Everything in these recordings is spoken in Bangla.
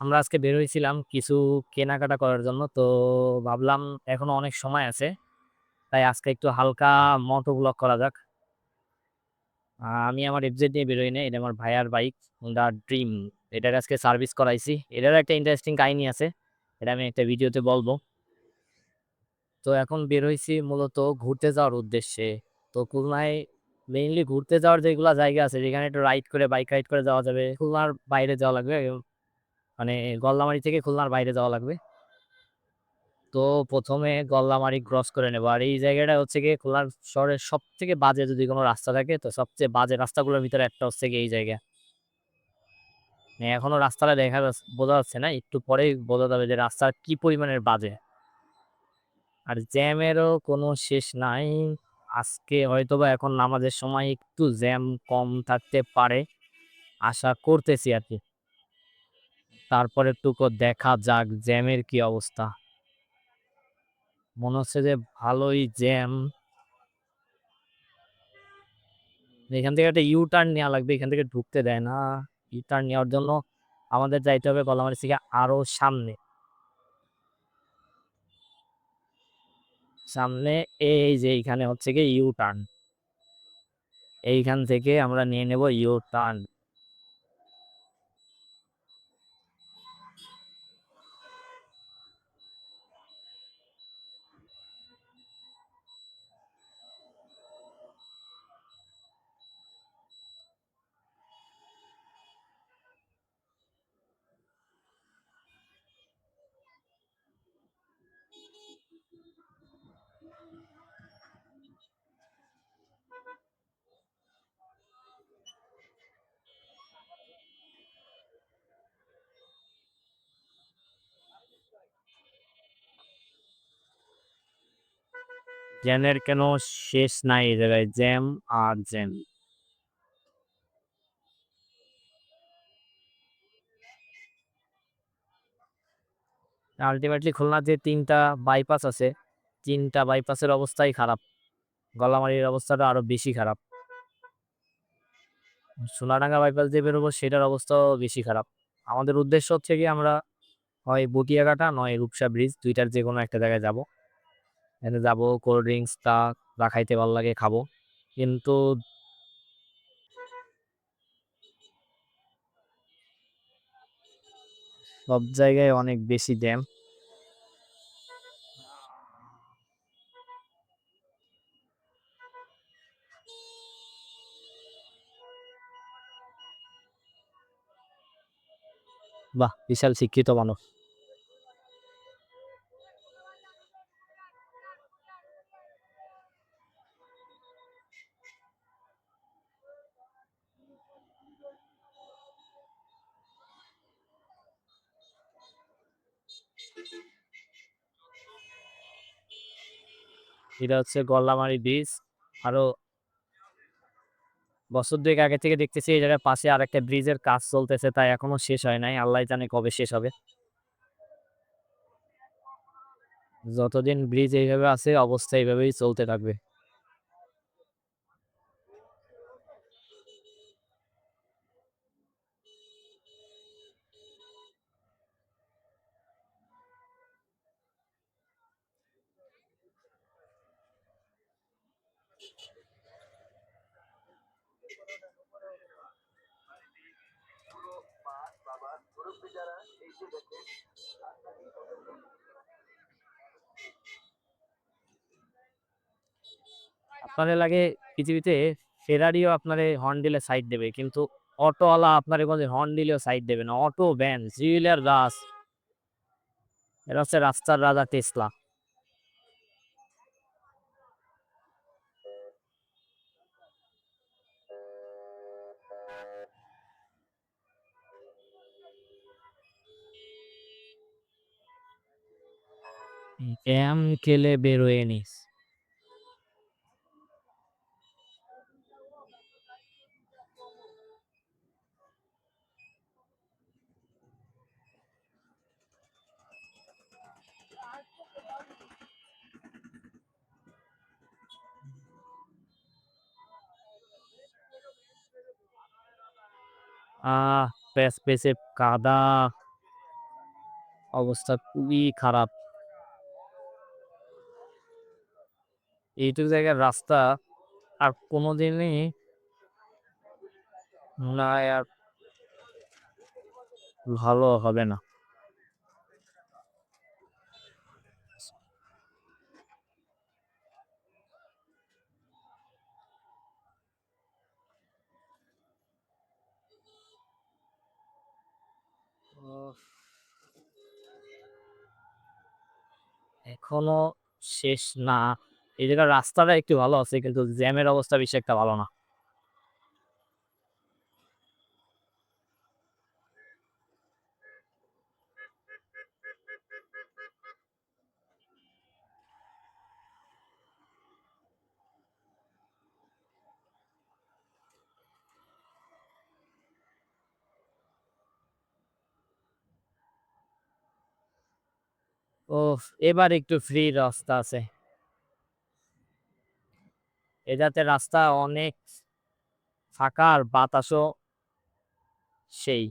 আমরা আজকে বের হয়েছিলাম কিছু কেনাকাটা করার জন্য। তো ভাবলাম এখনো অনেক সময় আছে। তাই আজকে একটু হালকা মোটো ব্লগ করা যাক। আমি আমার এফজেড নিয়ে বের হই নাই। এটা আমার ভাইয়ার বাইক, হোন্ডা ড্রিম। এটার আজকে সার্ভিস করাইছি। এটারও একটা ইন্টারেস্টিং কাহিনী আছে। এটা আমি একটা ভিডিওতে বলবো। তো এখন বের হইছি মূলত ঘুরতে যাওয়ার উদ্দেশ্যে। তো খুলনায় মেইনলি ঘুরতে যাওয়ার যেগুলা জায়গা আছে যেখানে একটু রাইড করে বাইক রাইড করে যাওয়া যাবে, খুলনার বাইরে যাওয়া লাগবে। মানে গল্লামারী থেকে খুলনার বাইরে যাওয়া লাগবে। তো ১ম এ গল্লামারী ক্রস করে নেব। আর এই জায়গাটা হচ্ছে গিয়ে খুলনার শহরের সবথেকে বাজে যদি কোনো রাস্তা থাকে, তো সবচেয়ে বাজে রাস্তাগুলোর ভিতরে একটা হচ্ছে গিয়ে এই জায়গা। মানে এখনো রাস্তাটা বোঝা যাচ্ছে না। একটু পরেই বোঝা যাবে যে রাস্তা কি পরিমাণের বাজে। আর জ্যামেরও কোনো শেষ নাই। আজকে হয়তোবা এখন নামাজের সময় একটু জ্যাম কম থাকতে পারে। আশা করতেছি আরকি। তারপরে টুকু দেখা যাক জ্যামের কি অবস্থা। মনে হচ্ছে যে ভালোই জ্যাম। এখান থেকে একটা ইউ-টার্ন নেওয়া লাগবে। এখান থেকে ঢুকতে দেয় না। ইউ-টার্ন নেওয়ার জন্য আমাদের যাইতে হবে গলামারি থেকে আরো সামনে। সামনে এই যে এইখানে হচ্ছে গিয়ে ইউ-টার্ন। এইখান থেকে আমরা নিয়ে নেব ইউ-টার্ন। জ্যামের কেন শেষ নাই এই জায়গায়। জ্যাম আর জ্যাম। আল্টিমেটলি খুলনার যে ৩ টা বাইপাস আছে, ৩ টা বাইপাসের অবস্থাই খারাপ। গলামারীর অবস্থাটা আরো বেশি খারাপ। সোনাডাঙ্গা বাইপাস দিয়ে বেরোবো সেটার অবস্থাও বেশি খারাপ। আমাদের উদ্দেশ্য হচ্ছে গিয়ে আমরা হয় বটিয়াঘাটা নয় রূপসা ব্রিজ, ২ টার যেকোনো একটা জায়গায় যাবো। এখানে যাবো, কোল্ড ড্রিঙ্কস টা যা খাইতে ভালো লাগে খাবো। কিন্তু সব জায়গায় অনেক বেশি জ্যাম। বাহ! বিশাল শিক্ষিত মানুষ। এটা হচ্ছে গল্লামারী ব্রিজ। আরো বছর ২ এক আগে থেকে দেখতেছি এই জায়গার পাশে আরেকটা ব্রিজের কাজ চলতেছে, তাই এখনো শেষ হয় নাই। আল্লাহ জানে কবে শেষ হবে। যতদিন ব্রিজ এইভাবে আছে অবস্থা এইভাবেই চলতে থাকবে। আপনাদের লাগে পৃথিবীতে ফেরারিও আপনারে হর্ন দিলে সাইড দেবে। কিন্তু অটোওয়ালা আপনারে কোনদিন হর্ন দিলেও সাইড দেবে না। অটো, ভ্যান, সিভিলের বাস, এরা হচ্ছে রাস্তার রাজা টেসলা। গেম খেলে বেরোয় নিস। আহ পেছে কাদা। অবস্থা খুবই খারাপ। এইটুকু জায়গার রাস্তা আর কোনোদিনই মনে হয় আর ভালো হবে না। উহ এখনো শেষ না। এই জায়গার রাস্তাটা একটু ভালো আছে কিন্তু জ্যামের অবস্থা বেশি একটা ভালো না। ওফ! এবার একটু ফ্রি রাস্তা আছে। এটাতে রাস্তা অনেক ফাঁকা আর বাতাসও সেই।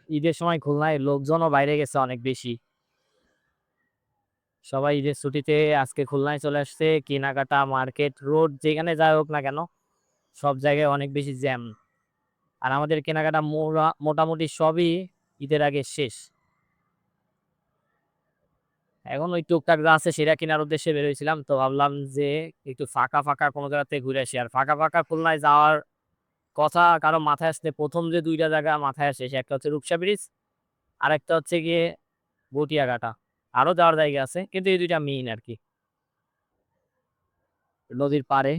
ঈদের সময় খুলনায় লোকজনও বাইরে গেছে অনেক বেশি। সবাই ঈদের ছুটিতে আজকে খুলনায় চলে আসছে। কেনাকাটা, মার্কেট, রোড যেখানে যাই হোক না কেন, সব জায়গায় অনেক বেশি জ্যাম। আর আমাদের কেনাকাটা মোটামুটি সবই ঈদের আগে শেষ। এখন ওই টুকটাক যা আছে সেটা কেনার উদ্দেশ্যে বের হইছিলাম। তো ভাবলাম যে একটু ফাঁকা কোনো জায়গা থেকে ঘুরে আসি। আর ফাঁকা খুলনায় যাওয়ার কথা কারো মাথায় আসলে ১ম যে ২ টা জায়গা মাথায় আসে সে একটা হচ্ছে রূপসা ব্রিজ, আরেকটা হচ্ছে গিয়ে বটিয়াঘাটা। আরো যাওয়ার জায়গা আছে কিন্তু এই ২ টা মেইন আরকি। নদীর পাড়ে।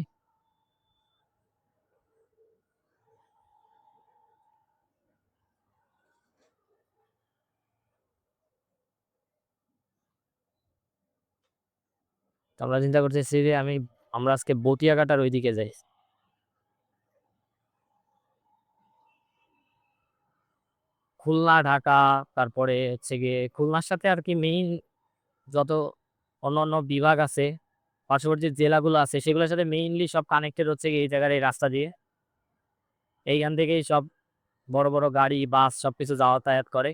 তো আমরা চিন্তা করতেছি যে আমরা আজকে বটিয়াঘাটার ঐদিকে যাই। খুলনা, ঢাকা তারপরে হচ্ছে গিয়ে খুলনার সাথে আরকি মেইন যত অন্যান্য বিভাগ আছে, পার্শ্ববর্তী জেলাগুলো আছে সেগুলোর সাথে মেইনলি সব কানেক্টেড হচ্ছে গিয়ে এই জায়গার এই রাস্তা দিয়ে। এইখান থেকেই সব বড় গাড়ি, বাস সবকিছু যাতায়াত করে।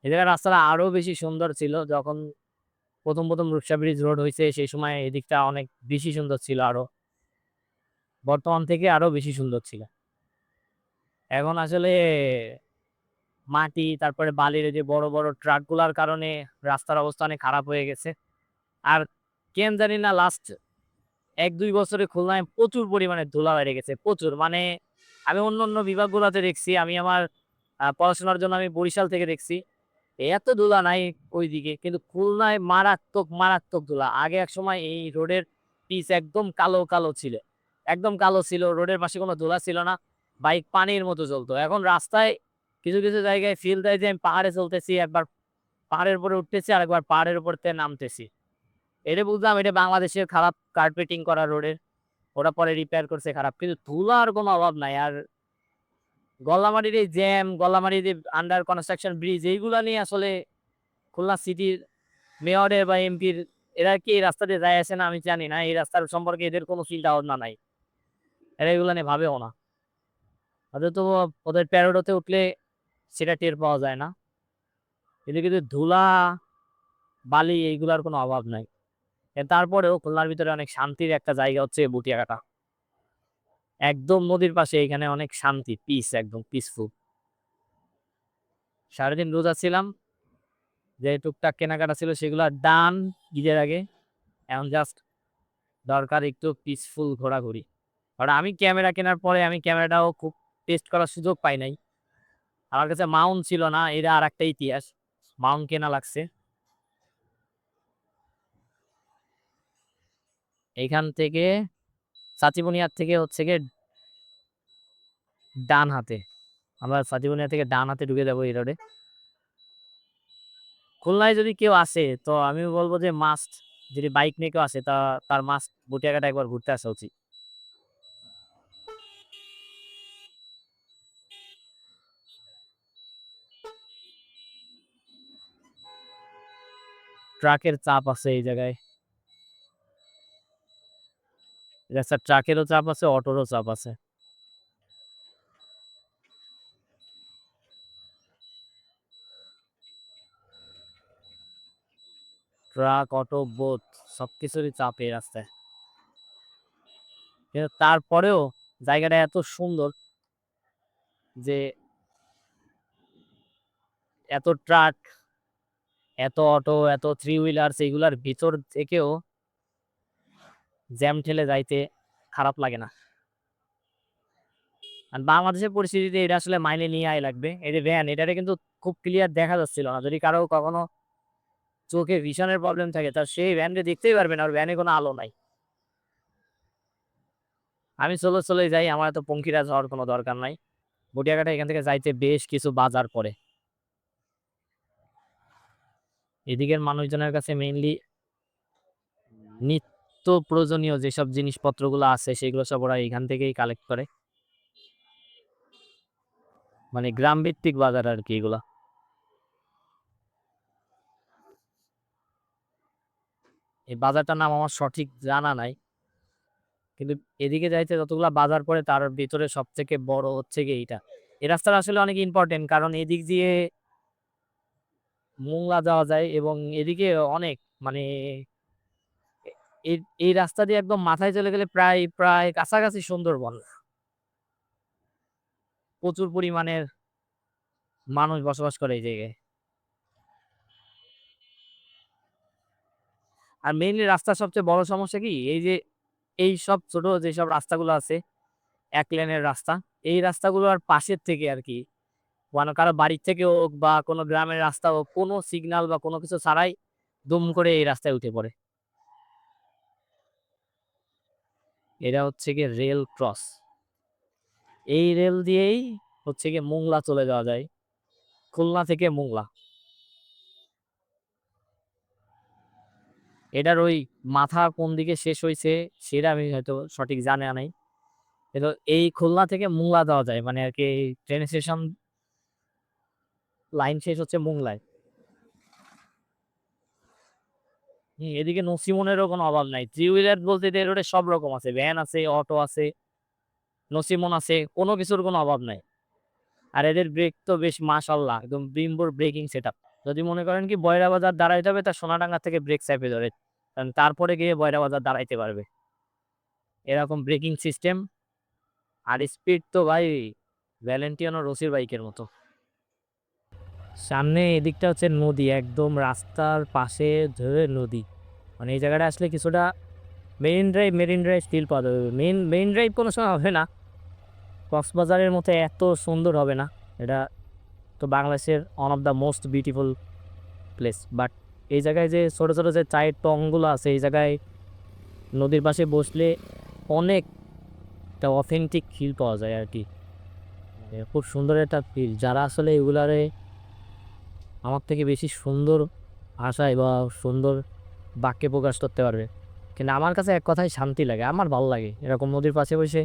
এই জায়গার রাস্তাটা আরো বেশি সুন্দর ছিল যখন ১ম রূপসা ব্রিজ রোড হইছে সেই সময় এদিকটা অনেক বেশি সুন্দর ছিল আরো। বর্তমান থেকে আরো বেশি সুন্দর ছিল। এখন আসলে মাটি তারপরে বালির এই যে বড় ট্রাক গুলার কারণে রাস্তার অবস্থা অনেক খারাপ হয়ে গেছে। আর কেন জানি না লাস্ট ১-২ বছরে খুলনায় প্রচুর পরিমাণে ধুলা বেড়ে গেছে। প্রচুর। মানে আমি অন্য বিভাগগুলাতে দেখছি। আমি আমার পড়াশোনার জন্য আমি বরিশাল থেকে দেখছি। এত ধুলা নাই ওইদিকে। কিন্তু খুলনায় মারাত্মক ধুলা। আগে একসময় এই রোডের পিচ একদম কালো ছিল। একদম কালো ছিল। রোডের পাশে কোনো ধুলা ছিল না। বাইক পানির মতো চলতো। এখন রাস্তায় কিছু জায়গায় ফিল দেয় যে আমি পাহাড়ে চলতেছি। একবার পাহাড়ের উপরে উঠতেছি, আরেকবার পাহাড়ের উপর থেকে নামতেছি। এটা বুঝলাম এটা বাংলাদেশের খারাপ কার্পেটিং করা রোডের। ওরা পরে রিপেয়ার করছে খারাপ। কিন্তু ধুলার কোনো অভাব নাই। আর গল্লামারীর এই জ্যাম, গল্লামারীর এই আন্ডার কনস্ট্রাকশন ব্রিজ এইগুলা নিয়ে আসলে খুলনা সিটির মেয়রের বা এমপির এরা কি এই রাস্তা দিয়ে যায় আসে না আমি জানি না। এই রাস্তার সম্পর্কে এদের কোনো চিন্তা ভাবনা নাই। এরা এগুলা নিয়ে ভাবেও না। হয়তো ওদের প্যারোডোতে উঠলে সেটা টের পাওয়া যায় না। কিন্তু ধুলা, বালি এইগুলার কোনো অভাব নাই। তারপরেও খুলনার ভিতরে অনেক শান্তির একটা জায়গা হচ্ছে বটিয়াঘাটা। একদম নদীর পাশে এখানে অনেক শান্তি, পিস একদম পিসফুল। সারাদিন রোজা ছিলাম। যে টুকটাক কেনাকাটা ছিল সেগুলা ডান ঈদের আগে। এখন জাস্ট দরকার একটু পিসফুল ঘোরাঘুরি। কারণ আমি ক্যামেরা কেনার পরে আমি ক্যামেরাটাও খুব টেস্ট করার সুযোগ পাই নাই। আমার কাছে মাউন্ট ছিল না। এটা আরেকটা ইতিহাস। মাউন্ট কেনা লাগছে। এইখান থেকে সাচিবুনিয়ার থেকে হচ্ছে গিয়ে ডান হাতে। আমরা সাচিবুনিয়া থেকে ডান হাতে ঢুকে যাবো এই রোডে। খুলনায় যদি কেউ আসে তো আমি বলব যে মাস্ট যদি বাইক নিয়ে কেউ আসে তার মাস্ট বটিয়াঘাটা একবার ঘুরতে আসা উচিত। ট্রাকের চাপ আছে এই জায়গায়। রাস্তার ট্রাকেরও চাপ আছে, অটোরও চাপ আছে। ট্রাক, অটো, বোথ সবকিছুরই চাপ এই রাস্তায়। কিন্তু তারপরেও জায়গাটা এত সুন্দর যে এত ট্রাক, এত অটো, এত থ্রি হুইলার্স এগুলার ভিতর থেকেও জ্যাম ঠেলে যাইতে খারাপ লাগে না। আর বাংলাদেশের পরিস্থিতিতে এটা আসলে মাইনে নিয়াই লাগবে। এই যে ভ্যান, এটারে কিন্তু খুব ক্লিয়ার দেখা যাচ্ছিল না। যদি কারো কখনো চোখে ভিশনের প্রবলেম থাকে তার সেই ভ্যানটা দেখতেই পারবে না, ওর ভ্যানে কোনো আলো নাই। আমি চলে যাই, আমার এত পঙ্কিরাজ হওয়ার কোনো দরকার নাই। বটিয়াঘাটা এখান থেকে যাইতে বেশ কিছু বাজার পড়ে। এদিকের মানুষজনের কাছে মেইনলি নিত্য প্রয়োজনীয় যেসব জিনিসপত্রগুলো আছে সেগুলো সব ওরা এখান থেকেই কালেক্ট করে। মানে গ্রাম ভিত্তিক বাজার আর কি এগুলা। এই বাজারটার নাম আমার সঠিক জানা নাই, কিন্তু এদিকে যাইতে যতগুলা বাজার পড়ে তার ভিতরে সব থেকে বড় হচ্ছে গিয়ে এইটা। এই রাস্তাটা আসলে অনেক ইম্পর্টেন্ট, কারণ এদিক দিয়ে মোংলা যাওয়া যায় এবং এদিকে অনেক মানে এই এই রাস্তা দিয়ে একদম মাথায় চলে গেলে প্রায় প্রায় কাছাকাছি সুন্দরবন। প্রচুর পরিমাণের মানুষ বসবাস করে এই জায়গায়। আর মেইনলি রাস্তার সবচেয়ে বড় সমস্যা কি, এই যে এই সব ছোট যেসব রাস্তাগুলো আছে এক লেনের রাস্তা, এই রাস্তাগুলোর পাশের থেকে আর কি মানে কারো বাড়ির থেকে হোক বা কোনো গ্রামের রাস্তা হোক, কোনো সিগন্যাল বা কোনো কিছু ছাড়াই দুম করে এই রাস্তায় উঠে পড়ে। এটা হচ্ছে গিয়ে রেল ক্রস। এই রেল দিয়েই হচ্ছে গিয়ে মোংলা চলে যাওয়া যায়, খুলনা থেকে মোংলা। এটার ওই মাথা কোন দিকে শেষ হইছে সেটা আমি হয়তো সঠিক জানা নাই। কিন্তু এই খুলনা থেকে মোংলা যাওয়া যায়, মানে আর কি ট্রেন স্টেশন লাইন শেষ হচ্ছে মোংলায়। এদিকে নসিমনেরও কোনো অভাব নাই। থ্রি হুইলার বলতে এদের রোডে সব রকম আছে, ভ্যান আছে, অটো আছে, নসিমন আছে, কোনো কিছুর কোনো অভাব নাই। আর এদের ব্রেক তো বেশ মাশাআল্লাহ একদম ব্রিম্বোর ব্রেকিং সেটআপ। যদি মনে করেন কি বয়রা বাজার দাঁড়াইতে হবে, তা সোনাডাঙ্গা থেকে ব্রেক চাপে ধরে, কারণ তারপরে গিয়ে বয়রা বাজার দাঁড়াইতে পারবে। এরকম ব্রেকিং সিস্টেম। আর স্পিড তো ভাই ভ্যালেন্টিয়ানো রসির বাইকের মতো। সামনে এদিকটা হচ্ছে নদী, একদম রাস্তার পাশে ধরে নদী। মানে এই জায়গাটা আসলে কিছুটা মেরিন ড্রাইভ ফিল পাওয়া যাবে। মেইন ড্রাইভ কোনো সময় হবে না, কক্সবাজারের মতো এত সুন্দর হবে না। এটা তো বাংলাদেশের one of the most beautiful place, but এই জায়গায় যে ছোটো ছোটো যে চায়ের টংগুলো আছে, এই জায়গায় নদীর পাশে বসলে অনেক একটা অথেন্টিক ফিল পাওয়া যায় আর কি। খুব সুন্দর একটা ফিল। যারা আসলে এগুলারে আমার থেকে বেশি সুন্দর ভাষায় বা সুন্দর বাক্যে প্রকাশ করতে পারবে। কিন্তু আমার কাছে এক কথায় শান্তি লাগে, আমার ভালো লাগে এরকম নদীর পাশে বসে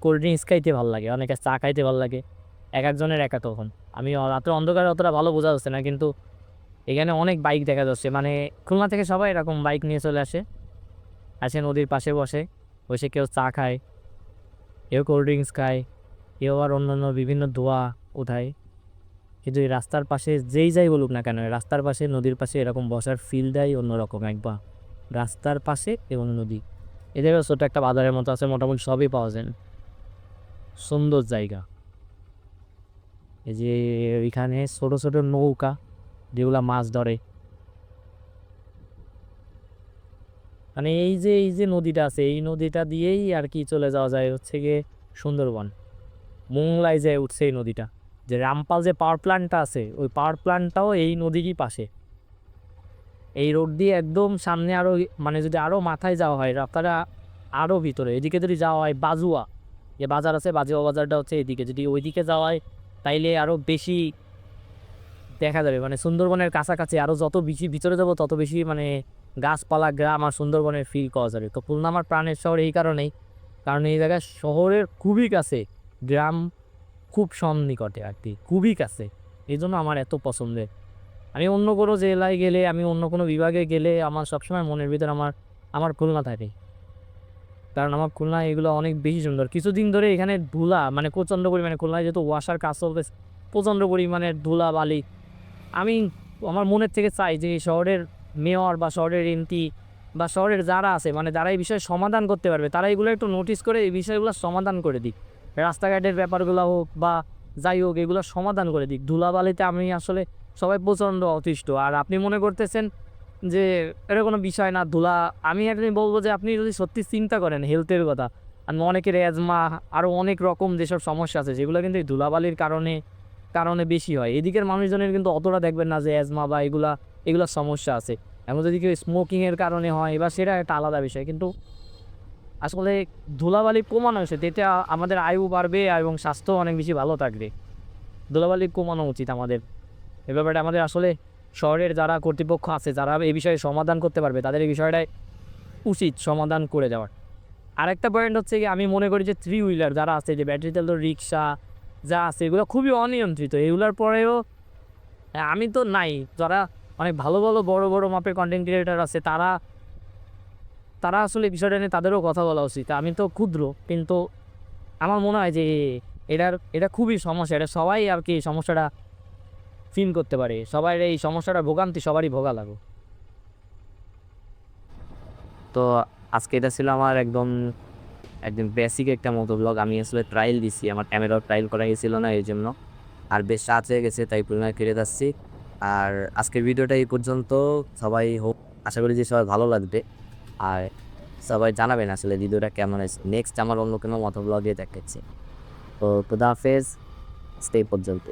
কোল্ড ড্রিঙ্কস খাইতে ভালো লাগে, অনেকে চা খাইতে ভালো লাগে। এক একজনের এক এক তখন। আমি রাতের অন্ধকারে অতটা ভালো বোঝা যাচ্ছে না, কিন্তু এখানে অনেক বাইক দেখা যাচ্ছে। মানে খুলনা থেকে সবাই এরকম বাইক নিয়ে চলে আসে নদীর পাশে বসে বসে কেউ চা খায়, কেউ কোল্ড ড্রিঙ্কস খায়, কেউ আবার অন্যান্য বিভিন্ন ধোঁয়া উঠায়। কিন্তু এই রাস্তার পাশে যেই যাই বলুক না কেন, রাস্তার পাশে নদীর পাশে এরকম বসার ফিলটাই অন্যরকম একবার। রাস্তার পাশে এবং নদী, এদের ছোট একটা বাজারের মতো আছে, মোটামুটি সবই পাওয়া যায়। সুন্দর জায়গা। এই যে ওইখানে ছোট ছোট নৌকা যেগুলা মাছ ধরে, মানে এই যে নদীটা আছে এই নদীটা দিয়েই আর কি চলে যাওয়া যায় হচ্ছে গিয়ে সুন্দরবন। মোংলায় যায় উঠছে এই নদীটা। যে রামপাল যে পাওয়ার প্ল্যান্টটা আছে, ওই পাওয়ার প্ল্যান্টটাও এই নদীরই পাশে। এই রোড দিয়ে একদম সামনে আরো, মানে যদি আরো মাথায় যাওয়া হয় রাস্তাটা আরো ভিতরে, এদিকে যদি যাওয়া হয় বাজুয়া যে বাজার আছে, বাজুয়া বাজারটা হচ্ছে এদিকে, যদি ওইদিকে যাওয়া হয় তাইলে আরো বেশি দেখা যাবে। মানে সুন্দরবনের কাছাকাছি আরো যত বেশি ভিতরে যাব তত বেশি মানে গাছপালা, গ্রাম আর সুন্দরবনের ফিল পাওয়া যাবে। তো খুলনা আমার প্রাণের শহর এই কারণেই, কারণ এই জায়গায় শহরের খুবই কাছে, গ্রাম খুব সন্নিকটে আর কি, খুবই কাছে। এই জন্য আমার এত পছন্দের। আমি অন্য কোনো জেলায় গেলে, আমি অন্য কোনো বিভাগে গেলে আমার সবসময় মনের ভিতর আমার আমার খুলনা থাকে। কারণ আমার খুলনা এগুলো অনেক বেশি সুন্দর। কিছুদিন ধরে এখানে ধুলা মানে প্রচণ্ড পরিমাণে, খুলনায় যেহেতু ওয়াসার কাজ চলতেছে, প্রচণ্ড পরিমাণে ধুলা বালি। আমি আমার মনের থেকে চাই যে এই শহরের মেয়র বা শহরের এমপি বা শহরের যারা আছে, মানে যারা এই বিষয়ে সমাধান করতে পারবে, তারা এগুলো একটু নোটিস করে এই বিষয়গুলো সমাধান করে দিক। রাস্তাঘাটের ব্যাপারগুলো হোক বা যাই হোক, এগুলো সমাধান করে দিক। ধুলাবালিতে আমি আসলে সবাই প্রচণ্ড অতিষ্ঠ। আর আপনি মনে করতেছেন যে এটা কোনো বিষয় না ধুলা। আমি একদিন বলবো যে আপনি যদি সত্যি চিন্তা করেন হেলথের কথা, আর অনেকের অ্যাজমা আরও অনেক রকম যেসব সমস্যা আছে, যেগুলো কিন্তু এই ধুলাবালির কারণে কারণে বেশি হয়। এদিকের মানুষজনের কিন্তু অতটা দেখবেন না যে অ্যাজমা বা এগুলার সমস্যা আছে। এখন যদি কেউ স্মোকিংয়ের কারণে হয় বা সেটা একটা আলাদা বিষয়। কিন্তু আসলে ধুলাবালি কমানো উচিত। এতে আমাদের আয়ু বাড়বে এবং স্বাস্থ্য অনেক বেশি ভালো থাকবে। ধুলাবালি কমানো উচিত আমাদের। এ ব্যাপারটা আমাদের আসলে শহরের যারা কর্তৃপক্ষ আছে, যারা এই বিষয়ে সমাধান করতে পারবে, তাদের এই বিষয়টাই উচিত সমাধান করে দেওয়ার। আরেকটা পয়েন্ট হচ্ছে গিয়ে, আমি মনে করি যে থ্রি হুইলার যারা আছে, যে ব্যাটারি চালিত রিক্সা যা আছে, এগুলো খুবই অনিয়ন্ত্রিত। এগুলোর পরেও আমি তো নাই, যারা অনেক ভালো ভালো বড় বড় মাপের কন্টেন্ট ক্রিয়েটার আছে, তারা তারা আসলে এই বিষয়টা নিয়ে তাদেরও কথা বলা উচিত। আমি তো ক্ষুদ্র, কিন্তু আমার মনে হয় যে এটা খুবই সমস্যা। এটা সবাই আর কি সমস্যাটা ফিল করতে পারে। সবার এই সমস্যাটা ভোগান্তি সবারই ভোগা লাগে। তো আজকে এটা ছিল আমার একদম বেসিক একটা মতো ব্লগ। আমি আসলে ট্রায়াল দিছি, আমার ক্যামেরাও ট্রায়াল করা গেছিল না এই জন্য। আর বেশ রাত হয়ে গেছে, তাই পুনরায় ফিরে যাচ্ছি। আর আজকের ভিডিওটা এই পর্যন্ত। সবাই হোক, আশা করি যে সবাই ভালো লাগবে। আর সবাই জানাবেন আসলে ভিডিওটা কেমন হয়েছে। নেক্সট আমার অন্য কোনো মতো ব্লগে দেখাচ্ছি। তো খুদা হাফেজ, স্টে পর্যন্ত।